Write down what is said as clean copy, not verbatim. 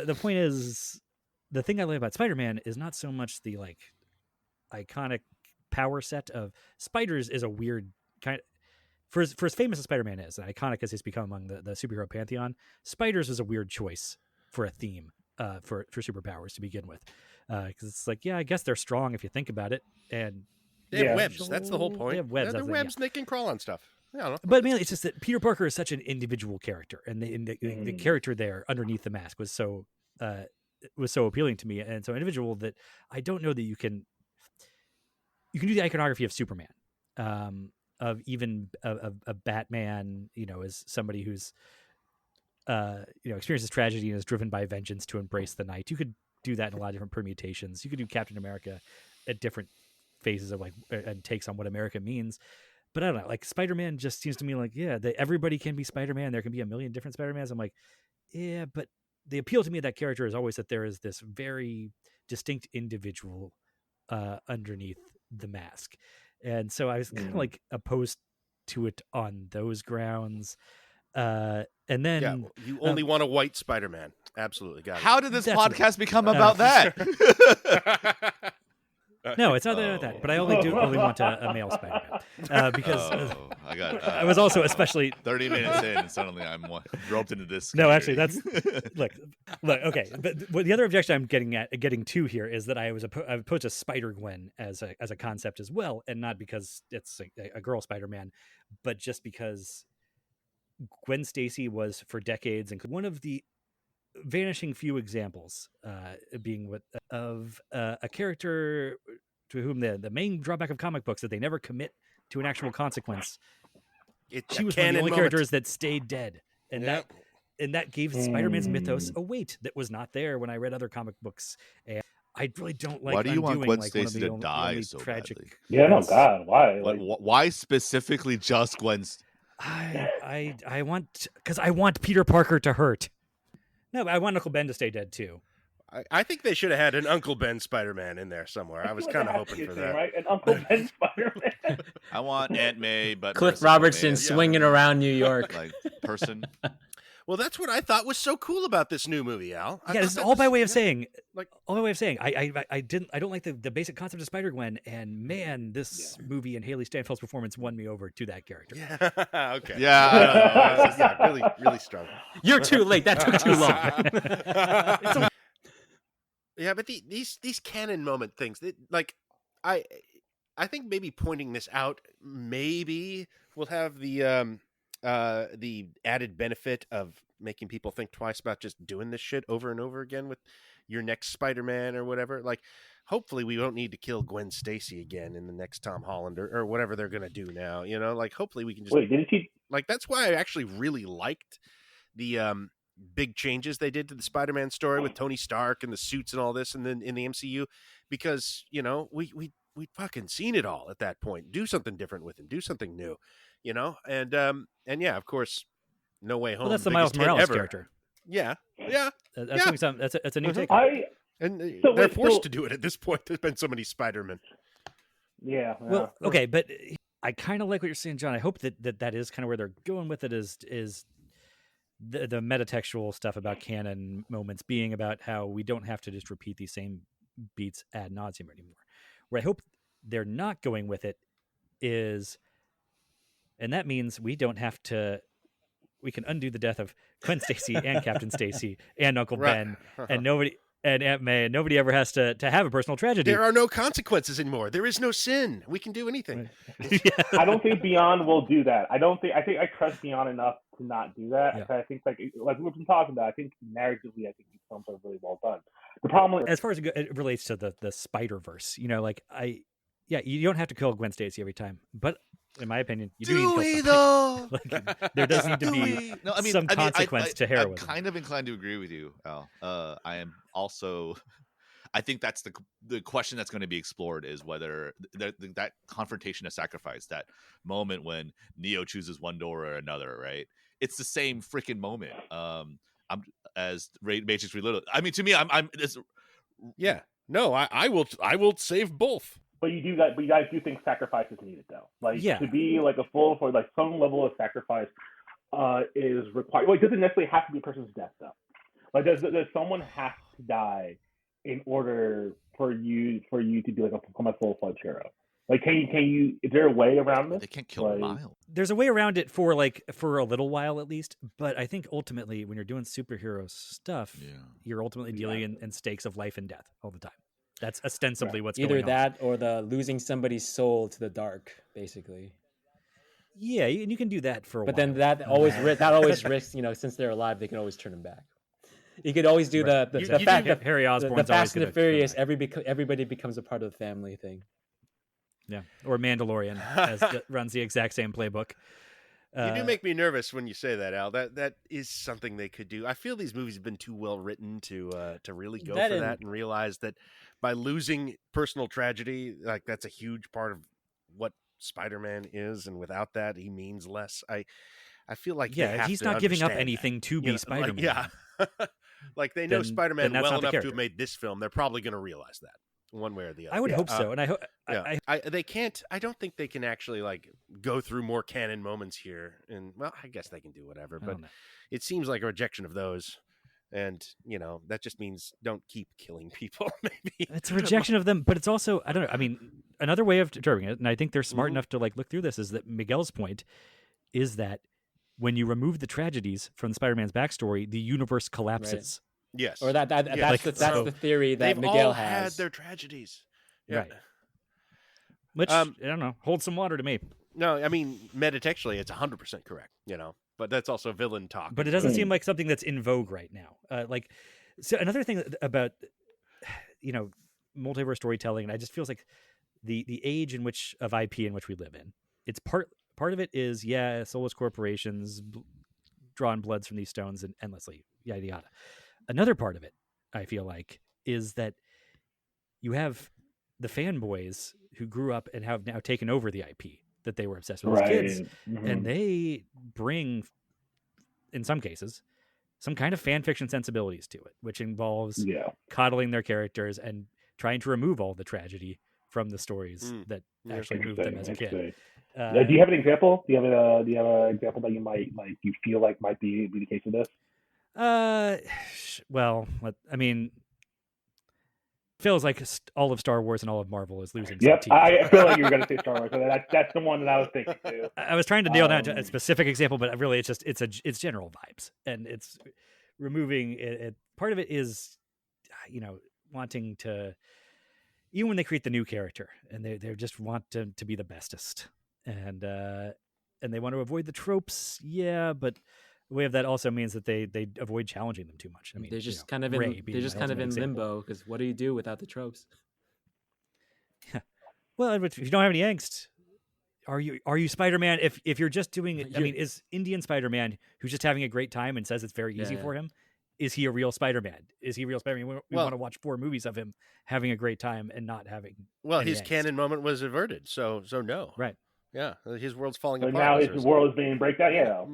the point is, the thing I like about Spider-Man is not so much the like iconic power set of spiders is a weird kind of, for as famous as Spider-Man is, and iconic as he's become among the superhero pantheon, spiders is a weird choice for a theme for superpowers to begin with, because it's like, yeah, I guess they're strong if you think about it, and they have webs. That's the whole point. They have webs. They're webs, and they can crawl on stuff. Yeah, but mainly it's just that Peter Parker is such an individual character, and the character there underneath the mask was so appealing to me, and so individual that I don't know that you can do the iconography of Superman, of even a Batman, as somebody who's experiences tragedy and is driven by vengeance to embrace the night. You could do that in a lot of different permutations. You could do Captain America at different phases of and takes on what America means. But I don't know, like Spider-Man just seems to me like, yeah, everybody can be Spider-Man. There can be a million different Spider-Mans. I'm like, yeah, but the appeal to me of that character is always that there is this very distinct individual underneath the mask. And so I was kind of like opposed to it on those grounds. And then you only want a white Spider-Man. Absolutely. Got it. How did this podcast become about that? No, it's not about that. But I only want a male Spider-Man because I was also especially 30 minutes in, and suddenly I'm roped into this. No, actually, that's look. Okay, but the other objection I'm getting to here is that I opposed to Spider-Gwen as a concept as well, and not because it's a girl Spider-Man, but just because Gwen Stacy was for decades and one of the vanishing few examples being of a character to whom the main drawback of comic books that they never commit to an actual consequence. She was one of the only characters that stayed dead, and that gave Spider-Man's mythos a weight that was not there when I read other comic books. And I really don't like. Why do you want Gwen like Stacy to die so tragic badly? Yeah, no, God, why? Why specifically just Gwen? I want, because I want Peter Parker to hurt. No, but I want Uncle Ben to stay dead too. I think they should have had an Uncle Ben Spider-Man in there somewhere. I was kind of hoping for that. Right? An Uncle Ben Spider-Man. I want Aunt May, but Cliff Robertson swinging around New York. Like person. Well, that's what I thought was so cool about this new movie, Al. This is all by way of saying, I don't like the basic concept of Spider-Gwen, and man, this movie and Haley Steinfeld's performance won me over to that character. Yeah. Okay. Yeah. Really, really strong. You're too late. That took too long. Yeah, but these canon moment things, I think maybe pointing this out maybe will have the added benefit of making people think twice about just doing this shit over and over again with your next Spider-Man or whatever. Like, hopefully we won't need to kill Gwen Stacy again in the next Tom Holland or whatever they're going to do now, like hopefully we can just Wait, didn't he? Like, that's why I actually really liked the big changes they did to the Spider-Man story with Tony Stark and the suits and all this, and then in the MCU, because we'd fucking seen it all at that point. Do something different with him. Do something new, and yeah, of course, No Way Home. Well, that's the Miles Morales character. Yeah. That's a new take. They're forced to do it at this point. There's been so many Spider-Men. Yeah. Well, okay, but I kind of like what you're saying, John. I hope that is kind of where they're going with it. Is the metatextual stuff about canon moments being about how we don't have to just repeat these same beats ad nauseum anymore. Where I hope they're not going with it is, and that means we don't have to. We can undo the death of Gwen Stacy and Captain Stacy and Uncle Ben and nobody and Aunt May, and nobody ever has to have a personal tragedy. There are no consequences anymore. There is no sin. We can do anything. I don't think Beyond will do that. I think I trust Beyond enough to not do that. Yeah. I think like we've been talking about, I think narratively, I think these films are really well done. The problem is, as far as it relates to the Spider-Verse, you don't have to kill Gwen Stacy every time, but in my opinion, you do need to kill somebody. There does need to be some consequence to heroism. I'm kind of inclined to agree with you, Al. I am also. I think that's the question that's going to be explored is whether that confrontation of sacrifice, that moment when Neo chooses one door or another, right? It's the same freaking moment. I'm as Matrix Reloaded. I mean, to me, I'm. Yeah. No, I will save both. But you guys do think sacrifice is needed, though. To be like a full for some level of sacrifice is required. Well, it doesn't necessarily have to be a person's death, though. Like, does someone have to die in order for you to be like become a full-fledged hero? Like, can you? Is there a way around this? They can't kill Like, Miles. There's a way around it for a little while at least, but I think ultimately when you're doing superhero stuff, Yeah. you're ultimately dealing in stakes of life and death all the time. That's ostensibly what's Either going on. that or the losing somebody's soul to the dark, basically. Yeah, and you can do that for a But while. then that always risks, since they're alive, they can always turn them back. You could always do Right. the You fact do that Harry the Osborn's always Fast and gonna the Furious, come back. everybody becomes a part of the family thing. Yeah, or Mandalorian runs the exact same playbook. You do make me nervous when you say that, Al. That is something they could do. I feel these movies have been too well written to really go for that and realize that by losing personal tragedy, like that's a huge part of what Spider-Man is, and without that, he means less. I feel like they have he's to not giving up understand anything to be Spider-Man. Like, yeah, like they know Then Spider-Man that's well not the enough to character. have made this film. They're probably going to realize that one way or the other. I would hope so, and I hope. Yeah, they can't. I don't think they can actually like go through more canon moments here. And well, I guess they can do whatever, but it seems like a rejection of those. And that just means don't keep killing people. Maybe it's a rejection of them, but it's also I don't know. I mean, another way of determining it, and I think they're smart Mm-hmm. enough to look through this, is that Miguel's point is that when you remove the tragedies from Spider-Man's backstory, the universe collapses. Right. Yes, Or that's the theory that they've Miguel all has. had their tragedies. Yeah. Right. Which I don't know, holds some water to me. No, I mean metatextually, it's 100% correct. But that's also villain talk. But it doesn't seem like something that's in vogue right now. So another thing about multiverse storytelling, and I just feels like the age of IP in which we live in. It's part of it is soulless corporations drawing bloods from these stones and endlessly yada yada. Another part of it, I feel like, is that you have the fanboys who grew up and have now taken over the IP that they were obsessed with as kids, and they bring, in some cases, some kind of fan fiction sensibilities to it, which involves coddling their characters and trying to remove all the tragedy from the stories that actually moved them as a kid. Do you have an example? Do you have an example that you might you feel like might be the case with this? Well, I mean, feels like all of Star Wars and all of Marvel is losing. Yep, some teeth. I feel like you were going to say Star Wars. So that's the one that I was thinking too. I was trying to nail down a specific example, but really, it's general vibes, and it's removing it. Part of it is, wanting to, even when they create the new character, and they just want to be the bestest, and they want to avoid the tropes. Yeah, but the way of that also means that they avoid challenging them too much. I mean, they're just kind of in limbo, because what do you do without the tropes? Yeah. Well, if you don't have any angst, are you Spider-Man? If you're just doing it, I mean, is Indian Spider-Man who's just having a great time and says it's very easy for him? Is he a real Spider-Man? Is he a real Spider-Man? We want to watch 4 movies of him having a great time and not having. Well, any his angst. canon moment was averted, so no. Right. Yeah, his world's falling So apart. now his world is being breakdown. Yeah,